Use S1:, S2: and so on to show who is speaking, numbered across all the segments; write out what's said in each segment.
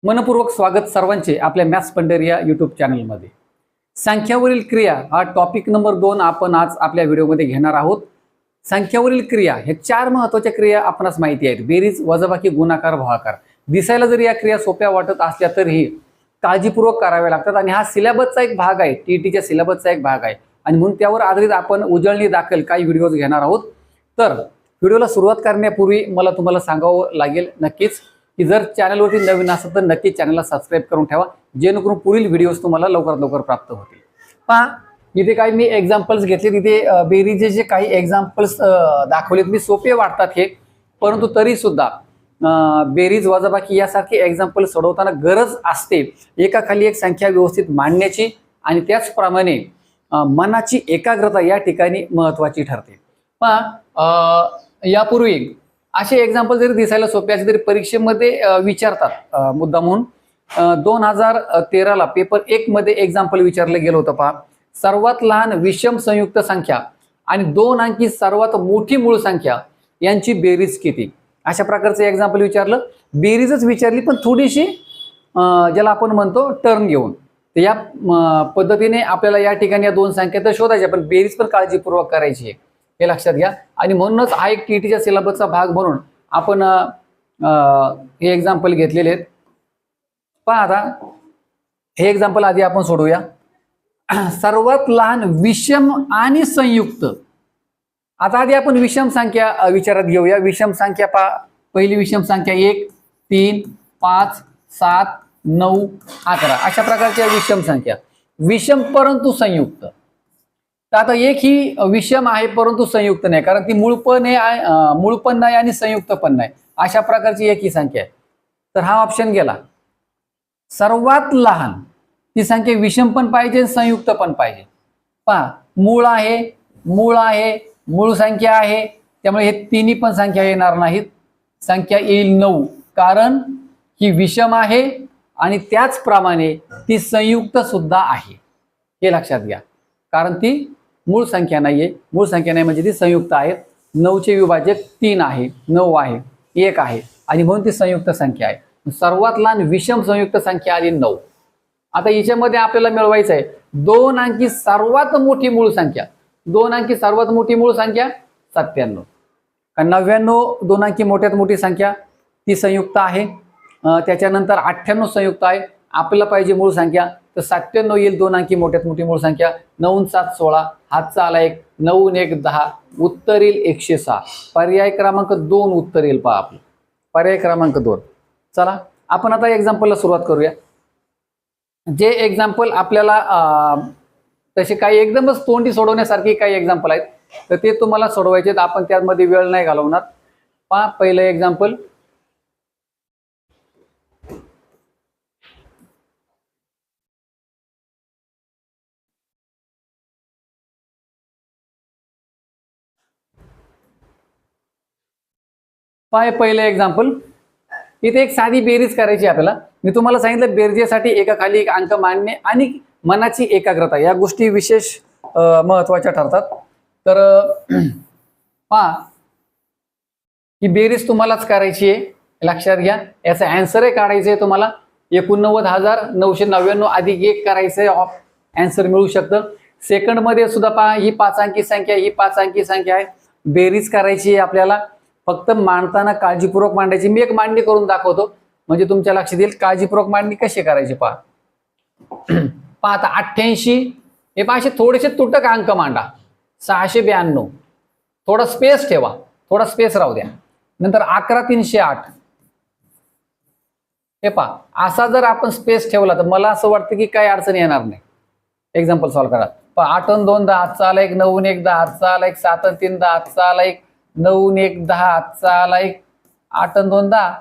S1: मनपूर्वक स्वागत सर्वांचे आपल्या मॅथ्स पंढरी या यूट्यूब चॅनलमध्ये। संख्यावरील क्रिया हा टॉपिक नंबर 2 आपण आज आपल्या व्हिडिओमध्ये घेणार आहोत। संख्यावरील क्रिया हे 4 महत्त्वाच्या क्रिया आपणास माहिती आहेत: बेरीज, वजाबाकी, गुणाकार, भागाकार। दिसायला जरी या क्रिया सोप्या वाटत असल्या तरीही काळजीपूर्वक कराव्या लागतात आणि हा सिलेबसचा एक भाग आहे, टीईटीच्या सिलेबसचा एक भाग आहे आणि म्हणून त्यावर आधारित आपण उजळणी दाखल काही व्हिडिओज घेणार आहोत। तर व्हिडिओला सुरुवात करण्यापूर्वी मला तुम्हाला सांगावं लागेल नक्कीच की जर चॅनलवरती नवीन असेल तर नक्की चॅनलला सबस्क्राइब करून ठेवा, जेणेकरून पुढील व्हिडिओज तुम्हाला लवकरात लवकर प्राप्त होतील। पहा, इथे काही मी एक्झाम्पल्स घेतले, तिथे बेरीजचे जे काही एक्झाम्पल्स दाखवलेत मी सोपे वाटतात हे, परंतु तरी सुद्धा बेरीज, वजाबाकी यासारखे एक्झाम्पल सोडवताना गरज असते एकाखाली एक संख्या व्यवस्थित मांडण्याची आणि त्याचप्रमाणे मनाची एकाग्रता या ठिकाणी महत्त्वाची ठरते। पहा, यापूर्वी असे एक्झाम्पल जरी दिसायला सोपे असले तरी परीक्षेमध्ये विचारतात मुद्दा म्हणून। 2013ला पेपर 1 मध्ये एक्झाम्पल विचारलं गेलं होतं। पहा, सर्वात लहान विषम संयुक्त संख्या आणि 2 अंकी सर्वात मोठी मूळ संख्या यांची बेरीज किती, अशा प्रकारचं एक्झाम्पल विचारलं। बेरीजच विचारली पण थोडीशी ज्याला आपण म्हणतो टर्न घेऊन। तर या पद्धतीने आपल्याला या ठिकाणी या 2 संख्या तर शोधायच्या, पण बेरीज पण काळजीपूर्वक करायची आहे, हे लक्षात घ्या। आणि म्हणूनच हा एक टीईटीच्या सिलेबसचा भाग म्हणून आपण हे एक्झाम्पल घेतलेले आहेत। पहा, आता हे एक्झाम्पल आधी आपण सोडूया। सर्वात लहान विषम आणि संयुक्त। आता आधी आपण विषम संख्या विचारात घेऊया। विषम संख्या पहा, पहिली विषम संख्या 1, 3, 5, 7, 9, 11 अशा प्रकारच्या विषम संख्या। विषम परंतु संयुक्त। तर आता एक ही विषम आहे परंतु संयुक्त नाही, कारण ती मूळ पण नाही आणि संयुक्त पण नाही, अशा प्रकारची एक ही संख्या आहे। तर हा ऑप्शन गेला। सर्वात लहान ती संख्या विषम पण पाहिजे, संयुक्त पण पाहिजे। पहा, मूळ आहे, मूळ संख्या आहे, त्यामुळे हे तिन्ही पण संख्या येणार नाहीत। संख्या येईल 9, कारण ही विषम आहे आणि त्याचप्रमाणे ती संयुक्त सुद्धा आहे, हे लक्षात घ्या। कारण ती मूळ संख्या नाहीये, मूळ संख्या नाही म्हणजे ती संयुक्त आहे। 9चे विभाजक 3 आहे, 9 आहे, 1 आहे आणि म्हणून ती संयुक्त संख्या आहे। सर्वात लहान विषम संयुक्त संख्या आली 9। आता याच्यामध्ये आपल्याला मिळवायचं आहे 2 अंकी सर्वात मोठी मूळ संख्या। 2 अंकी सर्वात मोठी मूळ संख्या 97, कारण 99 2 अंकी मोठ्यात मोठी संख्या ती संयुक्त आहे। त्याच्यानंतर 98 संयुक्त आहे। आपल्याला पाहिजे मूळ संख्या, तर 97 येईल 2 अंकी मोठ्यात मोठी मूळ संख्या। 9 7 16, हातचा आला 1, 9 1 10, उत्तर येईल 106। पर्याय क्रमांक 2 उत्तर येईल। पहा, आपलं पर्याय क्रमांक 2। चला आपण आता एक्झाम्पलला सुरुवात करूया। जे एक्झाम्पल आपल्याला तसे काही एकदमच तोंडी सोडवण्यासारखी काही एक्झाम्पल आहेत, तर ते तुम्हाला सोडवायचे आहेत, आपण त्यामध्ये वेळ नाही घालवणार। पहा, पहिलं एक्झाम्पल, पहिलं एक्झाम्पल, इथे एक साधी बेरीज करायची आपल्याला। मी तुम्हाला सांगितलं बेरजेसाठी एकाखाली एक अंक मांडणे आणि मनाची एकाग्रता या गोष्टी विशेष महत्त्वाच्या ठरतात। तर पहा, ही बेरीज तुम्हालाच करायची आहे, लक्षात घ्या। याचा आन्सर काढायचं आहे तुम्हाला। 89,999 अधिक 1 करायचंय, आन्सर मिळू शकतं। सेकंड मध्ये सुद्धा पहा, ही 5 अंकी संख्या, ही 5 अंकी संख्या आहे। बेरीज करायची आहे आपल्याला, फक्त मांडताना काळजीपूर्वक मांडायची। मी एक मांडणी करून दाखवतो म्हणजे तुमच्या लक्षात येईल काळजीपूर्वक मांडणी कशी करायची। पहा पहा, आता 88 हे पहा, असे थोडेसे तुटक अंक मांडा। 692, थोडा स्पेस ठेवा, थोडा स्पेस राहू द्या। नंतर 11308, हे पहा, असा जर आपण स्पेस ठेवला तर मला असं वाटतं की काही अडचण येणार नाही। एक्झाम्पल सॉल्व्ह करा। पहा, 8 2 10 हातचा आला 1, 9 1 10 हातचा आला 1, 7 3 10 हातचा आला 1, 9 1 10 हातचा आला 1, 8 2 10,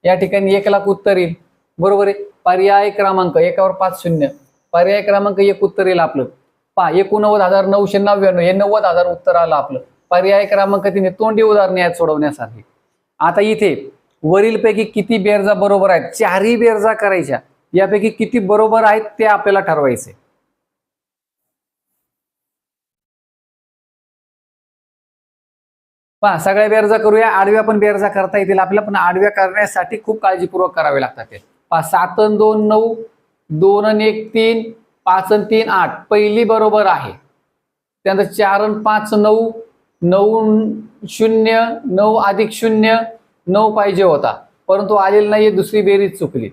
S1: या ठिकाणी 1 लाख उत्तर येईल, बरोबर आहे। पर्याय क्रमांक 1वर 5 0, पर्याय क्रमांक 1 उत्तर येईल आपलं। पहा, 89,999 हे 90,000 उत्तर आलं आपलं। पर्याय क्रमांक 3 तोंडी उदाहरणे आहेत सोडवण्यासाठी। आता इथे वरीलपैकी किती बेरजा बरोबर आहेत, 4ही बेरजा करायच्या, यापैकी किती बरोबर आहेत ते आपल्याला ठरवायचे। पहा, सगळ्या बेरजा करूया, आडव्या पण बेरजा करता येतील आपल्याला, पण आडव्या करण्यासाठी खूप काळजीपूर्वक करावे लागतात ते। 7 आणि 2 9, 2 आणि 1 3, 5 आणि 3 8, पहिली बरोबर आहे. त्यानंतर 4 आणि 5 9, 9 0, 9 अधिक 0 9 पाहिजे होता, परंतु आलेला नाहीये, दुसरी बेरीज चुकली.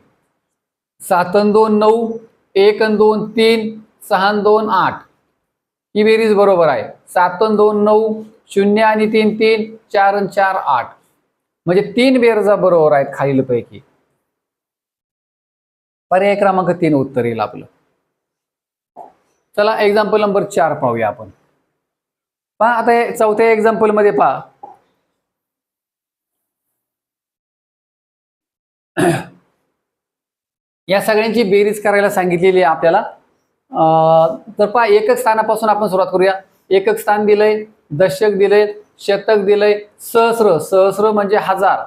S1: 7 आणि 2 9, 1 आणि 2 3, 6 आणि 2 8, ही बेरीज बरोबर आहे. 7 आणि 2 9, 0 आणि 3 3, 4 आणि 4 8, म्हणजे 3 बेरजा बरोबर आहेत खालीलपैकी. पर्याय क्रमांक 3 उत्तर येईल आपलं. चला एक्झाम्पल नंबर 4 पाहूया आपण. पहा आता चौथ्या एक्झाम्पल मध्ये पहा, या सगळ्यांची बेरीज करायला सांगितलेली आहे आपल्याला. तर पहा एकक स्थानापासून आपण सुरुवात करूया. एकक स्थान दिलंय, दशक दिलंय, शतक दिलंय, सहस्र, सहस्र म्हणजे हजार,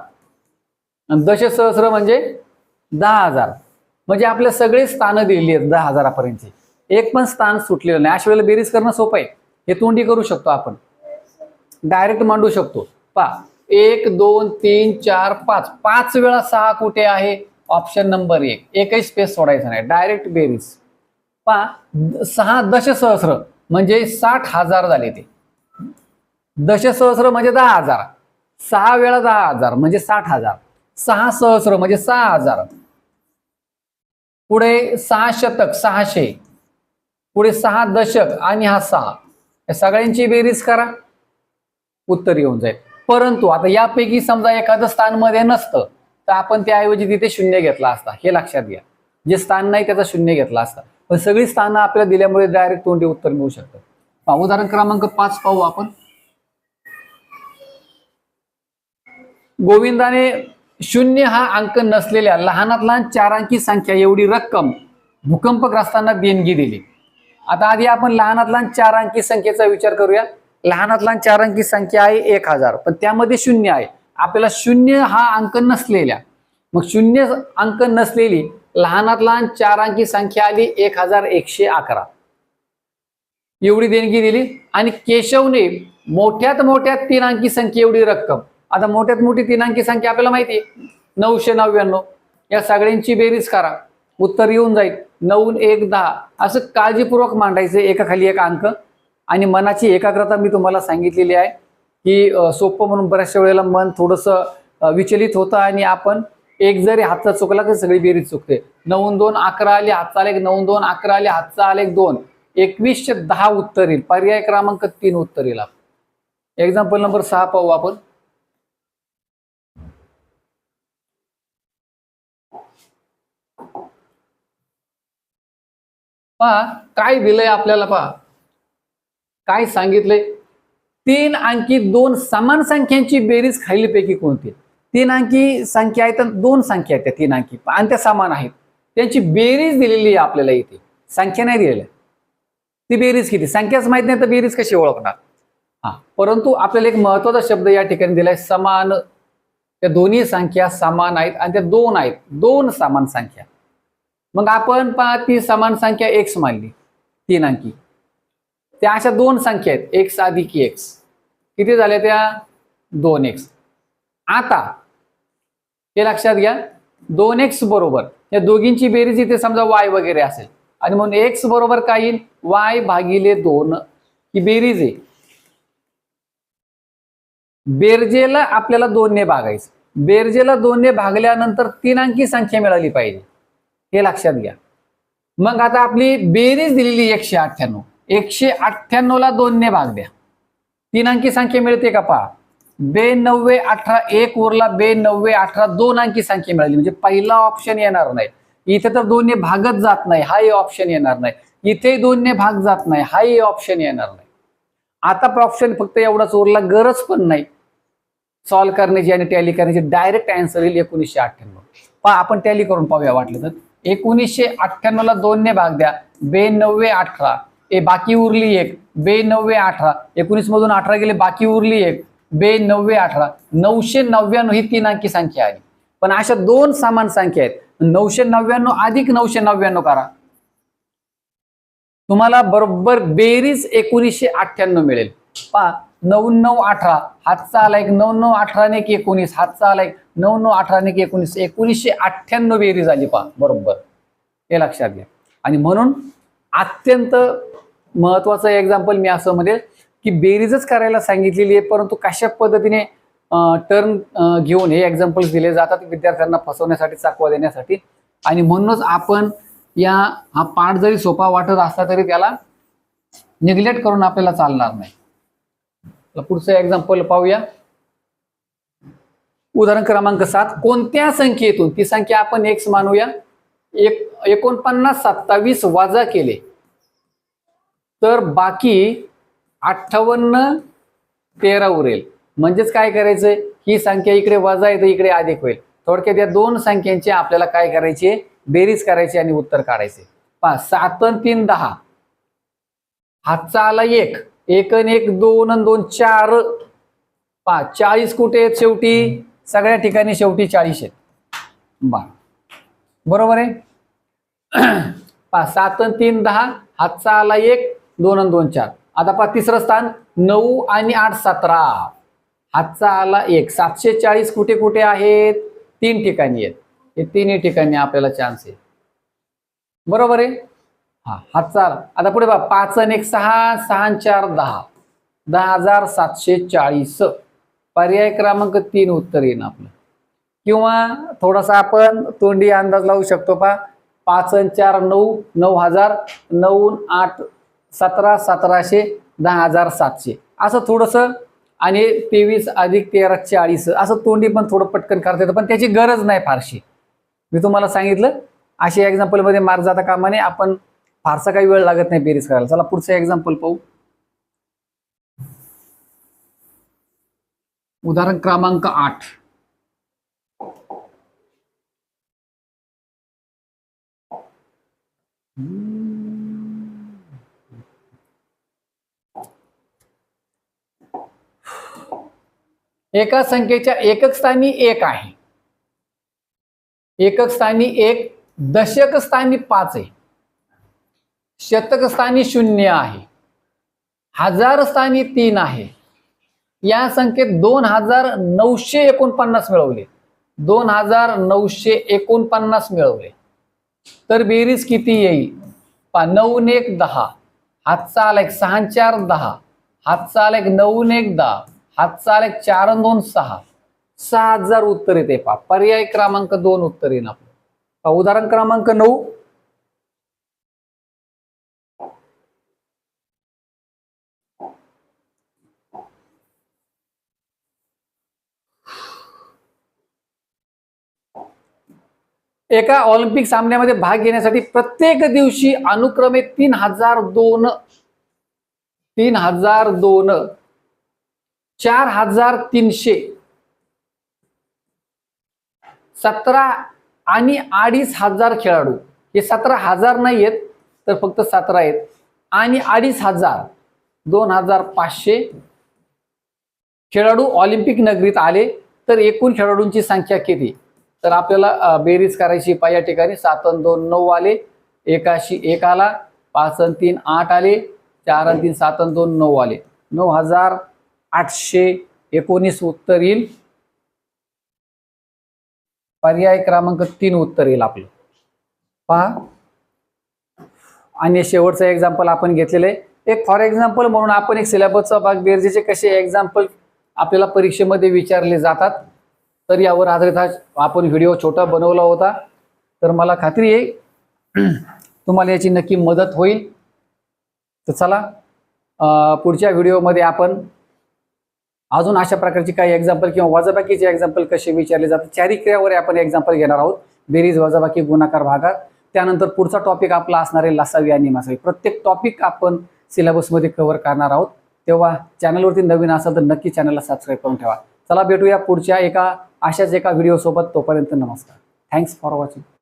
S1: आणि दशसहस्र म्हणजे 10,000. म्हणजे आपल्या सगळे स्थानं दिलेली आहेत 10,000 पर्यंतची, एक पण स्थान सुटलेलं नाही. अशा वेळेला बेरीज करणं सोपं आहे. हे तोंडी करू शकतो आपण, डायरेक्ट मांडू शकतो. पहा 1 2 3 4 5, 5 वेळा 6 कुठे आहे? ऑप्शन नंबर 1, एकही स्पेस सोडायचा नाही, डायरेक्ट बेरीज. पहा 6 दशसहस्र म्हणजे 60,000 झाले ते. दशसहस्र म्हणजे 10,000, 6 वेळा 10,000 म्हणजे 60,000, 6 सहस्र म्हणजे 6,000. पुढे 6 शतक 600, पुढे 6 दशक आणि हा 6, या सगळ्यांची बेरीज करा, उत्तर येऊन जाईल. परंतु आता यापैकी समजा एखादं स्थान मध्ये नसतं, तर आपण त्याऐवजी तिथे 0 घेतला असता. हे लक्षात घ्या, जे स्थान नाही त्याचा 0 घेतला असता. पण सगळी स्थानं आपल्याला दिल्यामुळे डायरेक्ट तोंडी उत्तर मिळू शकतं. उदाहरण क्रमांक 5 पाहू आपण. गोविंदाने 0 हा अंक नसलेल्या लहानात लहान 4 अंकी संख्या एवढी रक्कम भूकंपग्रस्तांना देणगी दिली. आता आधी आपण लहानात लहान 4 अंकी संख्येचा विचार करूया. लहानात लहान 4 अंकी संख्या आहे 1000, पण त्यामध्ये 0 आहे. आपल्याला 0 हा अंक नसलेल्या, मग 0 अंक नसलेली लहानात लहान 4 अंकी संख्या आली 1111, एवढी देणगी दिली. आणि केशवने मोठ्यात मोठ्या 3 अंकी संख्या एवढी रक्कम, आता मोठ्यात मोठी 3 अंकी संख्या आपल्याला माहिती आहे 999, या सगळ्यांची बेरीज करा, उत्तर येऊन जाईल. 9 1 10, असं काळजीपूर्वक मांडायचं एकाखाली एक अंक. आणि मनाची एकाग्रता मी तुम्हाला सांगितलेली आहे की सोपं म्हणून बऱ्याचशा वेळेला मन थोडंसं विचलित होतं आणि आपण एक जरी हातचा चुकला तर सगळी बेरीज चुकते. 9 2 11 आले, हातचा आलेख 9 2 11 आले, हातचा आलेख 2, 2110 उत्तर येईल. पर्याय क्रमांक 3 उत्तर येईल. एक्झाम्पल नंबर 6 पाहू आपण. पहा काय दिलंय आपल्याला, पहा काय सांगितलंय. 3 अंकी 2 समान संख्यांची बेरीज खालीलपैकी कोणती? 3 अंकी संख्या आहेत, 2 संख्या आहेत त्या 3 अंकी आणि त्या समान आहेत, त्यांची बेरीज दिलेली आहे आपल्याला. इथे संख्या नाही दिलेल्या, ती बेरीज किती? संख्याच माहित नाही तर बेरीज कशी ओळखणार? परंतु आपल्याला एक महत्वाचा शब्द या ठिकाणी दिलाय, समान. त्या दोन्ही संख्या समान आहेत आणि त्या 2 आहेत, 2 समान संख्या. मग आपण पहा ती समान संख्या x मानली 3 अंकी, त्या अशा 2 संख्या आहेत x अधिक x, किती झाल्या त्या? 2x. आता हे लक्षात घ्या, 2x बरोबर या दोघींची बेरीज इथे समजा y वगैरे असेल, आणि म्हणून x बरोबर काय येईल? y भागिले 2 ही बेरीज आहे. बेरजेला आपल्याला 2 ने भागायचं, बेरजेला 2 ने भागल्यानंतर 3 अंकी संख्या मिळाली पाहिजे, हे लक्षात घ्या. मग आता आपली बेरीज दिलेली 198, 198 ला 2 ने भाग द्या, 3 अंकी संख्या मिळते का? पहा 92 18, 1 उरला 92 18, 2 अंकी संख्या मिळाली. म्हणजे पहिला ऑप्शन येणार नाही इथे, तर 2 ने भागत जात नाही, हाही ऑप्शन येणार नाही. इथे 2 ने भाग जात नाही, हाही ऑप्शन येणार नाही. आता ऑप्शन फक्त एवढाच उरला, गरज पण नाही सॉल्व्ह करण्याची आणि टॅली करण्याची, डायरेक्ट आन्सर येईल 1998. पहा आपण टॅली करून पाहूया वाटलं तर. 1998 ला 2 ने भाग द्या, 92 18, बाकी उरली 1, 92 18, 19 मधून 18 गेले, बाकी उरली 1, 92 18, 999 ही 3 अंकी संख्या आली. पण अशा 2 समान संख्या आहेत, 999 अधिक 999 करा, तुम्हाला बरोबर बेरीज 1998 मिळेल. पहा 9 9 18, हातचा आला एक 9 9 18 ने 19, हातचा आला एक 9 9 18 ने 19, 1998 बेरीज आली पहा बरोबर, हे लक्षात घ्या. आणि म्हणून अत्यंत महत्वाचं एक्झाम्पल मी असं म्हणेल की बेरीजच करायला सांगितलेली आहे, परंतु कशा पद्धतीने टर्न घेऊन हे एक्झाम्पल्स दिले जातात विद्यार्थ्यांना फसवण्यासाठी, चाकवा देण्यासाठी. आणि म्हणूनच आपण हा पाठ जरी सोपा वाटत असला तरी त्याला निग्लेक्ट करून आपल्याला चालणार नाही. पुढचं एक्झाम्पल पाहूया. उदाहरण क्रमांक 7. कोणत्या संख्येतून, ती संख्या आपण x मानूया, 49 27 वजा केले तर बाकी 58 13 उरेल. म्हणजेच काय करायचंय, ही संख्या इकडे वजा आहे तर इकडे अधिक होईल. थोडक्यात या दोन संख्यांची आपल्याला काय करायची, बेरीज करायची आणि उत्तर काढायचे. पहा 7 आणि 3 10, हातचा आला 1, 1 आणि 1 2 आणि 2 4. पहा 40 कुठे आहेत शेवटी, सगळ्या ठिकाणी शेवटी 40 आहेत. बरोबर आहे. पहा 7 आणि 3 10, हातचा आला 1, 2 आणि 2 4. आता पहा तिसरं स्थान 9 आणि 8 17, हातचा आला 1. 740 कुठे कुठे आहेत, 3 ठिकाणी आहेत. हे तिन्ही ठिकाणी आपल्याला चान्स आहे. बरोबर आहे. हा हातचा आला. आता पुढे पहा 5 आणि 1 6, 6 आणि 4 10, 10740. पर्याय क्रमांक 3 उत्तर येईल आपलं. किंवा थोडासा आपण तोंडी अंदाज लावू शकतो. पहा 5 आणि 4 9, 9000, 9 8 17, 1700, 10700 असं थोडंसं. आणि 23 अधिक 13 40 असं तोंडी पण थोडं पटकन करता येतं, पण त्याची गरज नाही फारशी. मी तुम्हाला सांगितलं अशा एक्झाम्पल मध्ये मार्क जाता कामा नये. आपण फारसा काही वेळ लागत नाही बेरीज करायला. चला पुढचं एक्झाम्पल पाहू. उदाहरण क्रमांक 8. एका संख्येच्या एकक स्थानी 1 आहे, एकक स्थानी 1, दशक स्थानी 5 आहे, शतक स्थानी 0 आहे, हजार स्थानी 3 आहे. या संख्येत 2949 मिळवले, 2949 मिळवले तर बेरीज किती येईल. 9 आणि 1 10, हातचा आला 6 आणि 4 10, हातचा आला 9 आणि 1 10, हातचा आला 4 आणि 2 6, 6000 उत्तर येते. पहा पर्याय क्रमांक 2 उत्तर येईल आपलं. उदाहरण क्रमांक 9. एका ऑलिम्पिक सामन्यामध्ये भाग घेण्यासाठी प्रत्येक दिवशी अनुक्रमे 3002, 4300, 17 आणि 2500 खेळाडू, हे 17,000 नाही आहेत तर फक्त 17 आहेत, आणि 2500, 2500 खेळाडू ऑलिम्पिक नगरीत आले तर एकूण खेळाडूंची संख्या किती. तर आपल्याला बेरीज करायची. या ठिकाणी 7 आणि 2 9 आले, 1 आला, 5 आणि 3 8 आले, 4 आणि 3 7 आणि 2 9 आले, 9819 उत्तर येईल. पर्याय क्रमांक 3 उत्तर येईल आपलं. पहा आणि शेवटचं एक्झाम्पल आपण घेतलेलं आहे. एक फॉर एक्झाम्पल म्हणून आपण एक सिलेबसचा भाग बेरजेचे कसे एक्झाम्पल आपल्याला परीक्षेमध्ये विचारले जातात, तर यावर आधारित हा आपण व्हिडिओ छोटा बनवला होता. तर मला खात्री आहे तुम्हाला याची नक्की मदत होईल. तर चला पुढच्या व्हिडिओमध्ये आपण अजून अशा प्रकारची काही एक्झाम्पल किंवा वजाबाकीचे एक्झाम्पल कसे विचारले जातात, चारी क्रियावर आपण एक्झाम्पल घेणार आहोत. बेरीज, वजाबाकी, गुणाकार, भागाकार. त्यानंतर पुढचा टॉपिक आपला असणार आहे लसावी आणि मासावी. प्रत्येक टॉपिक आपण सिलेबसमध्ये कव्हर करणार आहोत. तेव्हा चॅनलवरती नवीन असाल तर नक्की चॅनलला सबस्क्राईब करून ठेवा. चला भेटूया पुढच्या अशाच एका व्हिडिओ सोबत. तोपर्यंत नमस्कार. Thanks for watching.